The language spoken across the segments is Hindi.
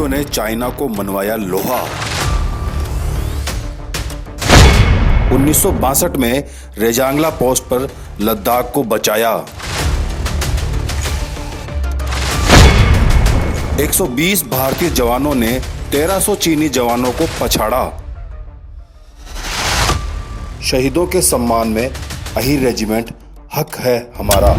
भारतीयों ने चाइना को मनवाया लोहा। 1962 में रेजांगला पोस्ट पर लद्दाख को बचाया। 120 भारतीय जवानों ने 1300 चीनी जवानों को पछाड़ा। शहीदों के सम्मान में अहीर रेजिमेंट हक है हमारा।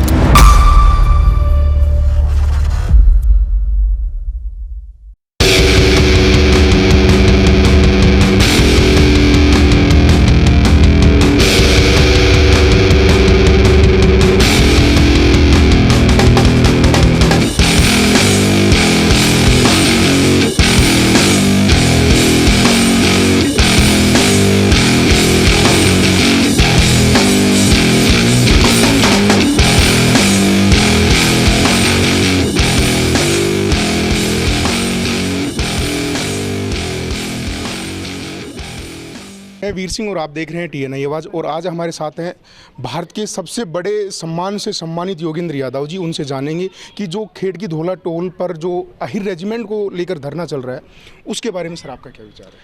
मैं वीर सिंह और आप देख रहे हैं TNI आवाज़। और आज हमारे साथ हैं भारत के सबसे बड़े सम्मान से सम्मानित योगेंद्र यादव जी। उनसे जानेंगे कि जो खेड़की धोला टोल पर जो अहीर रेजिमेंट को लेकर धरना चल रहा है उसके बारे में सर आपका क्या विचार है?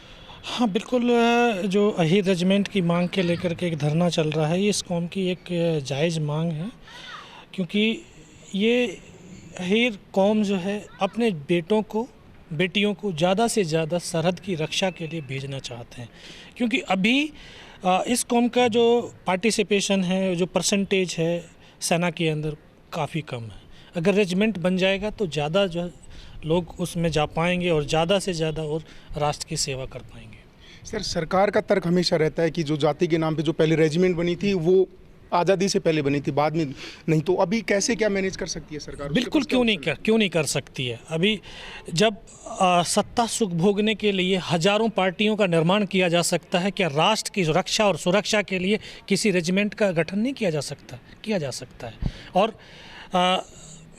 हाँ बिल्कुल, जो अहीर रेजिमेंट की मांग के लेकर के एक धरना चल रहा है, ये इस कौम की एक जायज़ मांग है, क्योंकि ये अहीर कौम जो है अपने बेटियों को ज़्यादा से ज़्यादा सरहद की रक्षा के लिए भेजना चाहते हैं, क्योंकि अभी इस कौम का जो पार्टिसिपेशन है, जो परसेंटेज है सेना के अंदर काफ़ी कम है। अगर रेजिमेंट बन जाएगा तो ज़्यादा जो है लोग उसमें जा पाएंगे और ज़्यादा से ज़्यादा और राष्ट्र की सेवा कर पाएंगे। सर, सरकार का तर्क हमेशा रहता है कि जो जाति के नाम पे जो पहले रेजिमेंट बनी थी वो आज़ादी से पहले बनी थी, बाद में नहीं। तो अभी कैसे क्या मैनेज कर सकती है सरकार? बिल्कुल क्यों नहीं कर सकती है। अभी जब सत्ता सुख भोगने के लिए हजारों पार्टियों का निर्माण किया जा सकता है, क्या राष्ट्र की रक्षा और सुरक्षा के लिए किसी रेजिमेंट का गठन नहीं किया जा सकता है। और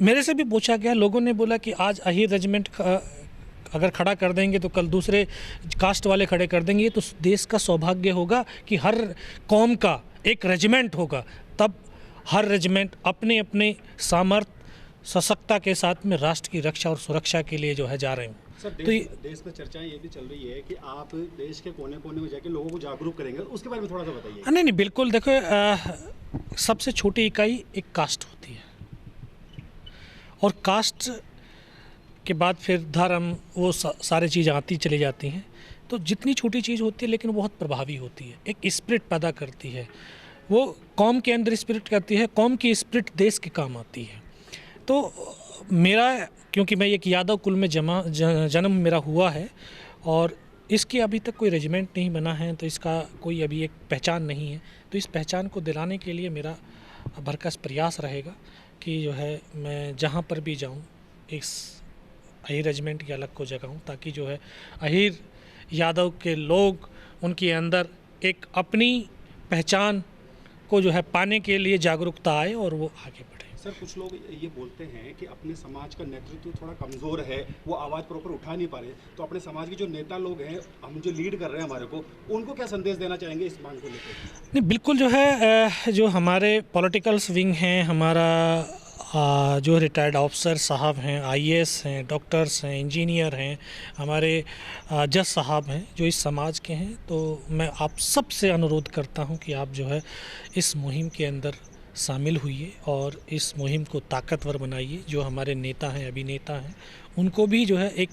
मेरे से भी पूछा गया, लोगों ने बोला कि आज अहीर रेजिमेंट अगर खड़ा कर देंगे तो कल दूसरे कास्ट वाले खड़े कर देंगे। ये तो देश का सौभाग्य होगा कि हर कौम का एक रेजिमेंट होगा, तब हर रेजिमेंट अपने अपने सामर्थ्य सशक्ता के साथ में राष्ट्र की रक्षा और सुरक्षा के लिए जो है जा रहे हैं। सर, तो देश में चर्चाएं ये भी चल रही है कि आप देश के कोने कोने में जाके लोगों को जागरूक करेंगे, उसके बारे में थोड़ा सा बताइए। नहीं, बिल्कुल। देखो, सबसे छोटी इकाई एक कास्ट होती है, और कास्ट के बाद फिर धर्म, वो सारी चीज़ें आती चली जाती हैं। तो जितनी छोटी चीज़ होती है लेकिन बहुत प्रभावी होती है, एक स्पिरिट पैदा करती है, वो कौम के अंदर स्पिरिट करती है, कौम की स्पिरिट देश के काम आती है। तो मेरा, क्योंकि मैं एक यादव कुल में जन्म मेरा हुआ है और इसकी अभी तक कोई रेजिमेंट नहीं बना है, तो इसका कोई अभी एक पहचान नहीं है। तो इस पहचान को दिलाने के लिए मेरा भरकस प्रयास रहेगा कि जो है मैं जहाँ पर भी जाऊँ इस अहीर रेजिमेंट की अलग को जगाऊँ, ताकि जो है अहीर यादव के लोग, उनके अंदर एक अपनी पहचान को जो है पाने के लिए जागरूकता आए और वो आगे बढ़े। सर, कुछ लोग ये बोलते हैं कि अपने समाज का नेतृत्व थोड़ा कमज़ोर है, वो आवाज़ प्रॉपर उठा नहीं पा रहे, तो अपने समाज के जो नेता लोग हैं, हम जो लीड कर रहे हैं हमारे को, उनको क्या संदेश देना चाहेंगे इस मांग को लेकर? नहीं, बिल्कुल जो है जो हमारे पॉलिटिकल्स विंग हैं, हमारा जो रिटायर्ड ऑफिसर साहब हैं, IAS हैं, डॉक्टर्स हैं, इंजीनियर हैं, हमारे जज साहब हैं जो इस समाज के हैं, तो मैं आप सबसे अनुरोध करता हूं कि आप जो है इस मुहिम के अंदर शामिल हुइए और इस मुहिम को ताकतवर बनाइए। जो हमारे नेता हैं, अभिनेता हैं, उनको भी जो है एक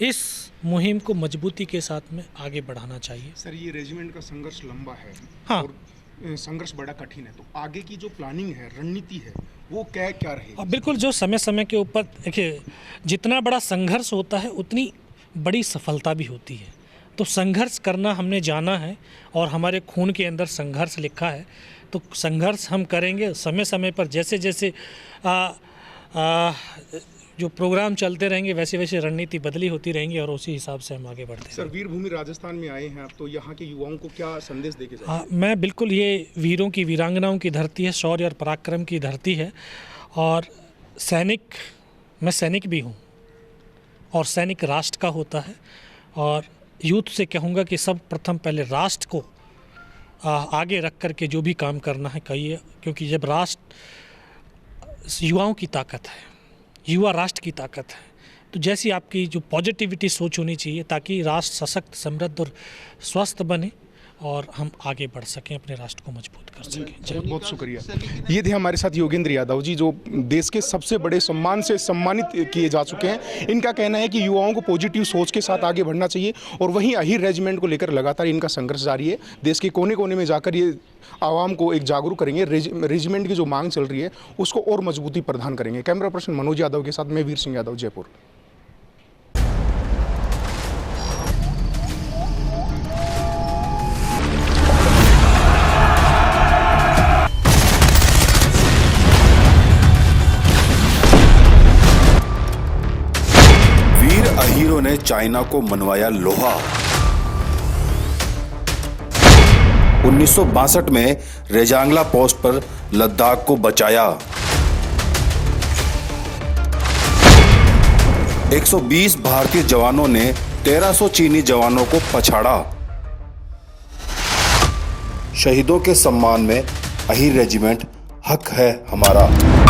इस मुहिम को मजबूती के साथ में आगे बढ़ाना चाहिए। सर, ये रेजिमेंट का संघर्ष लंबा है। हाँ, और संघर्ष बड़ा कठिन है, तो आगे की जो प्लानिंग है, रणनीति है, वो क्या रहेगी? बिल्कुल, जो समय समय के ऊपर देखिए, जितना बड़ा संघर्ष होता है उतनी बड़ी सफलता भी होती है। तो संघर्ष करना हमने जाना है और हमारे खून के अंदर संघर्ष लिखा है, तो संघर्ष हम करेंगे। समय समय पर जैसे जैसे जो प्रोग्राम चलते रहेंगे वैसे वैसे रणनीति बदली होती रहेंगी और उसी हिसाब से हम आगे बढ़ते हैं। सर, वीर भूमि राजस्थान में आए हैं आप, तो यहाँ के युवाओं को क्या संदेश देके जाएंगे? मैं बिल्कुल, ये वीरों की, वीरांगनाओं की धरती है, शौर्य और पराक्रम की धरती है। और मैं सैनिक भी हूँ और सैनिक राष्ट्र का होता है। और यूथ से कहूँगा कि सब प्रथम पहले राष्ट्र को आगे रख कर के जो भी काम करना है कहिए, क्योंकि जब राष्ट्र युवाओं की ताकत है, युवा राष्ट्र की ताकत है। तो जैसी आपकी जो पॉजिटिविटी सोच होनी चाहिए, ताकि राष्ट्र सशक्त, समृद्ध और स्वस्थ बने और हम आगे बढ़ सकें, अपने राष्ट्र को मजबूत कर सकें। बहुत बहुत शुक्रिया। ये थे हमारे साथ योगेंद्र यादव जी, जो देश के सबसे बड़े सम्मान से सम्मानित किए जा चुके हैं। इनका कहना है कि युवाओं को पॉजिटिव सोच के साथ आगे बढ़ना चाहिए और वहीं अहीर रेजिमेंट को लेकर लगातार इनका संघर्ष जारी है। देश के कोने कोने में जाकर ये आवाम को एक जागरूक करेंगे, रेजिमेंट की जो मांग चल रही है उसको और मजबूती प्रदान करेंगे। कैमरा पर्सन मनोज यादव के साथ मैं वीर सिंह यादव, जयपुर। अहीरों ने चाइना को मनवाया लोहा। 1962 में रेजांगला पोस्ट पर लद्दाख को बचाया। 120 भारतीय जवानों ने 1300 चीनी जवानों को पछाड़ा। शहीदों के सम्मान में अहीर रेजिमेंट हक है हमारा।